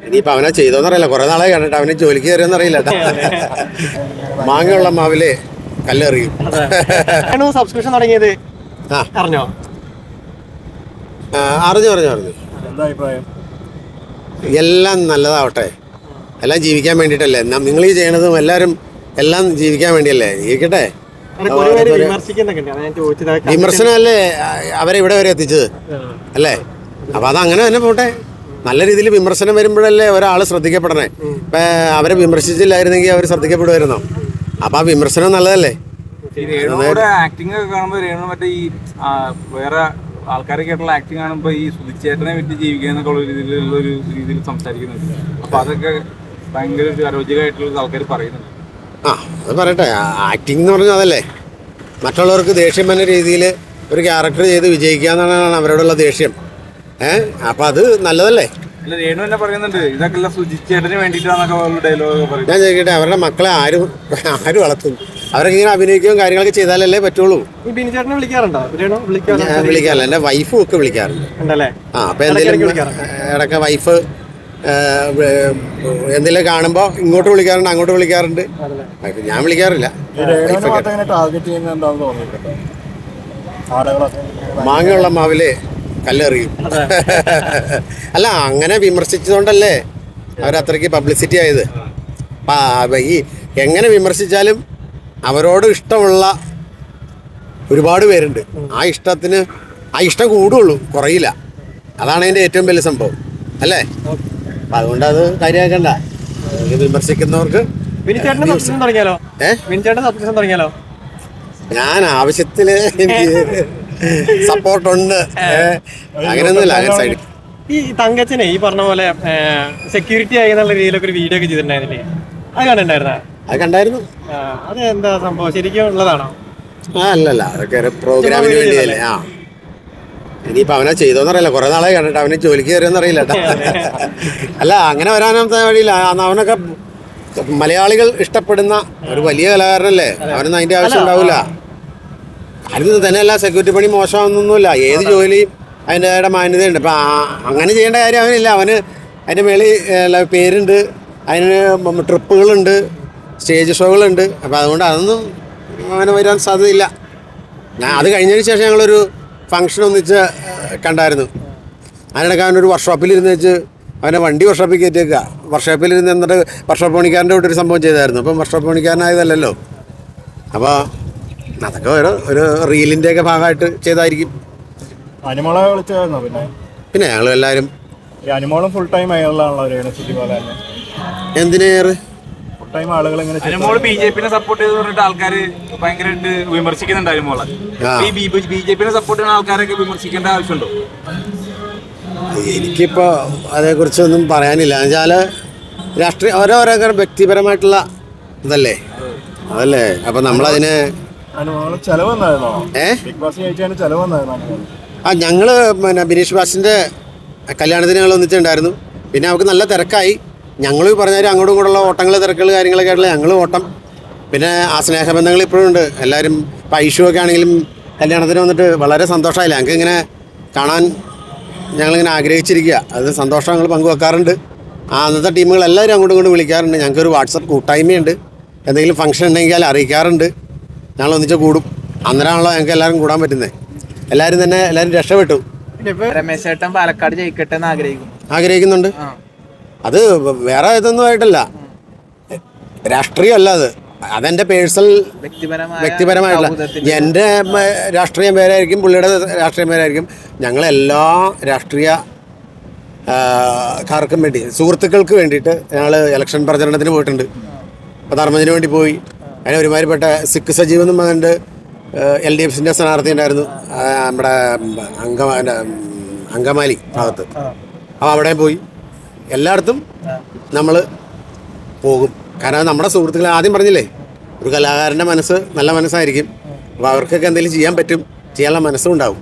ഇനിയിപ്പോൾ അവനെ ചെയ്തോന്നറിയില്ല, കുറേ നാളായി കണ്ടിട്ട്. അവന് ജോലിക്ക് കയറിയെന്നറിയില്ല. മാങ്ങയുള്ള മാവില് കല്ലെറിയും. സബ്സ്ക്രിപ്ഷൻ തുടങ്ങിയത് അറിഞ്ഞോ? അറിഞ്ഞു. എന്താ അഭിപ്രായം? എല്ലാം നല്ലതാവട്ടെ, എല്ലാം ജീവിക്കാൻ വേണ്ടിയിട്ടല്ലേ നിങ്ങൾ ഈ ചെയ്യണതും. എല്ലാം ജീവിക്കാൻ വേണ്ടിയല്ലേ, ജീവിക്കട്ടെ. വിമർശനമല്ലേ അവരെ ഇവിടെ വരെ എത്തിച്ചത് അല്ലേ? അപ്പൊ അതങ്ങനെ തന്നെ പോട്ടെ. നല്ല രീതിയിൽ വിമർശനം വരുമ്പോഴല്ലേ ഒരാൾ ശ്രദ്ധിക്കപ്പെടണേ. ഇപ്പൊ അവരെ വിമർശിച്ചില്ലായിരുന്നെങ്കിൽ അവർ ശ്രദ്ധിക്കപ്പെടുമായിരുന്നോ? അപ്പൊ ആ വിമർശനം നല്ലതല്ലേ. ആക്ടിങ് ഒക്കെ കാണുമ്പോൾ രേണു മറ്റേ ഈ വേറെ ആൾക്കാരൊക്കെ ആയിട്ടുള്ള ആക്ടിങ് കാണുമ്പോൾ ഈ സുധിച്ചേട്ടനെ പറ്റി ജീവിക്കുക ഉള്ള രീതിയിൽ സംസാരിക്കുന്നുണ്ട്. അപ്പൊ അതൊക്കെ ഭയങ്കര ഒരു അരോചകമായിട്ടുള്ള ആൾക്കാർ പറയുന്നുണ്ട്. അത് പറയട്ടെ. ആക്ടിങ് എന്ന് പറഞ്ഞാൽ അതല്ലേ, മറ്റുള്ളവർക്ക് ദേഷ്യം വന്ന രീതിയിൽ ഒരു ക്യാരക്ടർ ചെയ്ത് വിജയിക്കുക എന്നാണ് അവരോടുള്ള ദേഷ്യം. അപ്പൊ അത് നല്ലതല്ലേ. രേണു തന്നെ പറയുന്നുണ്ട് ഇതൊക്കെ സുധിച്ചേട്ടന് വേണ്ടിയിട്ടാന്നൊക്കെ ഡയലോഗ് പറയും. ഞാൻ ചോദിക്കട്ടെ, അവരുടെ മക്കളെ ആര് വളർത്തും? അവരൊക്കെ ഇങ്ങനെ അഭിനയിക്കുകയും കാര്യങ്ങളൊക്കെ ചെയ്താലല്ലേ പറ്റുള്ളൂ. വിളിക്കാറില്ല, എൻ്റെ വൈഫും ഒക്കെ വിളിക്കാറുണ്ട്. അപ്പൊ എന്തെങ്കിലും ഇടയ്ക്ക് വൈഫ് എന്തെങ്കിലും കാണുമ്പോൾ ഇങ്ങോട്ട് വിളിക്കാറുണ്ട്, അങ്ങോട്ട് വിളിക്കാറുണ്ട്. ഞാൻ വിളിക്കാറില്ല. മാങ്ങയുള്ള മാവില് കല്ലെറിയും. അല്ല, അങ്ങനെ വിമർശിച്ചതുകൊണ്ടല്ലേ അവരത്രയ്ക്ക് പബ്ലിസിറ്റി ആയത്. ഈ എങ്ങനെ വിമർശിച്ചാലും അവരോട് ഇഷ്ടമുള്ള ഒരുപാട് പേരുണ്ട്. ആ ഇഷ്ടം കൂടുള്ളൂ, കുറയില്ല. അതാണ് അതിൻ്റെ ഏറ്റവും വലിയ സംഭവം അല്ലേ. അപ്പം അതുകൊണ്ട് അത് കാര്യമാക്കണ്ട. വിമർശിക്കുന്നവർക്ക് ഞാൻ ആവശ്യത്തിന് എനിക്ക് സപ്പോർട്ടുണ്ട്. അങ്ങനെയൊന്നുമില്ല. അങ്ങനെ സൈഡ് ഈ തങ്കച്ചനെ ഈ പറഞ്ഞ പോലെ സെക്യൂരിറ്റി ആയി എന്നുള്ള രീതിയിലൊക്കെ ഒരു വീഡിയോ ഒക്കെ ചെയ്തിട്ടുണ്ടായിരുന്നില്ലേ? അത് കണ്ടിട്ടുണ്ടായിരുന്നോ? അത് കണ്ടായിരുന്നു. അത് എന്താ സംഭവം, ശരിക്കും ഉള്ളതാണോ? അല്ലല്ല, അതൊക്കെ ഒരു പ്രോഗ്രാമിന് വേണ്ടിയല്ലേ. ഇനിയിപ്പോൾ അവനെ ചെയ്തോന്നറിയില്ല, കുറേ നാളായി കണ്ടിട്ട്. അവന് ജോലിക്ക് കയറിയെന്നറിയില്ല. അല്ല, അങ്ങനെ വരാനത്തെ വഴിയില്ല. അവനൊക്കെ മലയാളികൾ ഇഷ്ടപ്പെടുന്ന ഒരു വലിയ കലാകാരനല്ലേ. അവനൊന്നും അതിൻ്റെ ആവശ്യം ഉണ്ടാവില്ല. അതിന് തന്നെയല്ല, സെക്യൂരിറ്റി പണി മോശമാണെന്നൊന്നുമില്ല. ഏത് ജോലിയും അതിൻ്റെതായ മാന്യതയുണ്ട്. ഇപ്പം അങ്ങനെ ചെയ്യേണ്ട കാര്യം അവനില്ല. അവന് അതിൻ്റെ മേളിൽ പേരുണ്ട്, അതിന് ട്രിപ്പുകളുണ്ട്, സ്റ്റേജ് ഷോകളുണ്ട്. അപ്പം അതുകൊണ്ട് അതൊന്നും അവന് വരാൻ സാധ്യതയില്ല. അത് കഴിഞ്ഞതിന് ശേഷം ഞങ്ങളൊരു ഫംഗ്ഷൻ ഒന്നിച്ച് കണ്ടായിരുന്നു. അതിനിടയ്ക്ക് അവനൊരു വർക്ക്ഷോപ്പിലിരുന്ന് വെച്ച് അവനെ വണ്ടി വർക്ക്ഷോപ്പിൽ കയറ്റിയേക്കുക. വർക്ക്ഷോപ്പിലിരുന്ന് എന്നിട്ട് വർക്ക്ഷോപ്പ് പണിക്കാരൻ്റെ കൂട്ടൊരു സംഭവം ചെയ്തായിരുന്നു. അപ്പം വർക്ക്ഷോപ്പ് പണിക്കാരനായതല്ലല്ലോ. അപ്പോൾ അതൊക്കെ ഒരു റീലിൻ്റെയൊക്കെ ഭാഗമായിട്ട് ചെയ്തായിരിക്കും. അനിമോളെ വിളിച്ചായിരുന്നോ? പിന്നെ ഞങ്ങൾ എല്ലാവരും അനിമോളും ഫുൾ ടൈം എന്തിനേറെ ഫുൾ ടൈം ആളുകൾ ബിജെപിനെ സപ്പോർട്ട് ചെയ്ത് പറഞ്ഞിട്ട് ആൾക്കാർ ഭയങ്കരമായിട്ട് വിമർശിക്കുന്നുണ്ട്. അനിമോളെ ബിജെപിനെ സപ്പോർട്ട് ചെയ്യുന്ന ആൾക്കാരൊക്കെ വിമർശിക്കേണ്ട ആവശ്യമുണ്ടോ? എനിക്കിപ്പോൾ അതേക്കുറിച്ചൊന്നും പറയാനില്ല. എന്നുവെച്ചാൽ രാഷ്ട്രീയ ഓരോരോ വ്യക്തിപരമായിട്ടുള്ള ഇതല്ലേ, അതല്ലേ. അപ്പം നമ്മളതിനെ ഞങ്ങൾ പിന്നെ ബിനീഷ് ബാസിൻ്റെ കല്യാണത്തിന് ഞങ്ങൾ ഒന്നിച്ചുണ്ടായിരുന്നു. പിന്നെ അവർക്ക് നല്ല തിരക്കായി. ഞങ്ങൾ പറഞ്ഞാൽ അങ്ങോട്ടും ഇങ്ങോട്ടുള്ള ഓട്ടങ്ങൾ, തിരക്കുകൾ, കാര്യങ്ങളൊക്കെ ആയിട്ടുള്ള ഞങ്ങൾ ഓട്ടം. പിന്നെ ആ സ്നേഹബന്ധങ്ങൾ ഇപ്പോഴും ഉണ്ട്. എല്ലാവരും ഇപ്പം ഐഷുവൊക്കെ ആണെങ്കിലും കല്യാണത്തിന് വന്നിട്ട് വളരെ സന്തോഷമായില്ല. ഞങ്ങൾക്ക് ഇങ്ങനെ കാണാൻ ഞങ്ങളിങ്ങനെ ആഗ്രഹിച്ചിരിക്കുക. അത് സന്തോഷം ഞങ്ങൾ പങ്കുവെക്കാറുണ്ട്. അന്നത്തെ ടീമുകൾ എല്ലാവരും അങ്ങോട്ടും ഇങ്ങോട്ടും വിളിക്കാറുണ്ട്. ഞങ്ങൾക്കൊരു വാട്സപ്പ് കൂട്ടായ്മയുണ്ട്. എന്തെങ്കിലും ഫംഗ്ഷൻ ഉണ്ടെങ്കിൽ അറിയിക്കാറുണ്ട്. ഞങ്ങൾ ഒന്നിച്ച് കൂടും. അന്നേരമാണല്ലോ ഞങ്ങൾക്ക് എല്ലാവരും കൂടാൻ പറ്റുന്നത്. എല്ലാവരും രക്ഷപ്പെട്ടു. രമേശ് ചേട്ടൻ പാലക്കാട് ജയിക്കട്ടെ എന്ന് ആഗ്രഹിക്കുന്നുണ്ട്. അത് വേറെ ഇതൊന്നും ആയിട്ടല്ല, രാഷ്ട്രീയമല്ല. അതെൻ്റെ പേഴ്സണൽ വ്യക്തിപരമായിട്ടുള്ള എൻ്റെ രാഷ്ട്രീയം വേറെയായിരിക്കും, പുള്ളിയുടെ രാഷ്ട്രീയം വേറെയായിരിക്കും. ഞങ്ങളെല്ലാ രാഷ്ട്രീയക്കാർക്കും വേണ്ടി, സുഹൃത്തുക്കൾക്ക് വേണ്ടിയിട്ട് ഞങ്ങൾ ഇലക്ഷൻ പ്രചരണത്തിന് പോയിട്ടുണ്ട്. അപ്പോൾ ധർമ്മത്തിന് വേണ്ടി പോയി. അതിന് ഒരുമാതിരിപ്പെട്ട സിഖ് സജീവ് എന്നും പറഞ്ഞിട്ട് LDFൻ്റെ സ്ഥാനാർത്ഥി ഉണ്ടായിരുന്നു നമ്മുടെ അങ്കമാലി ഭാഗത്ത്. അപ്പോൾ അവിടെ പോയി. എല്ലായിടത്തും നമ്മൾ പോകും. കാരണം നമ്മുടെ സുഹൃത്തുക്കൾ ആദ്യം പറഞ്ഞില്ലേ, ഒരു കലാകാരൻ്റെ മനസ്സ് നല്ല മനസ്സായിരിക്കും. അപ്പോൾ അവർക്കൊക്കെ എന്തെങ്കിലും ചെയ്യാൻ പറ്റും, ചെയ്യാനുള്ള മനസ്സും ഉണ്ടാവും.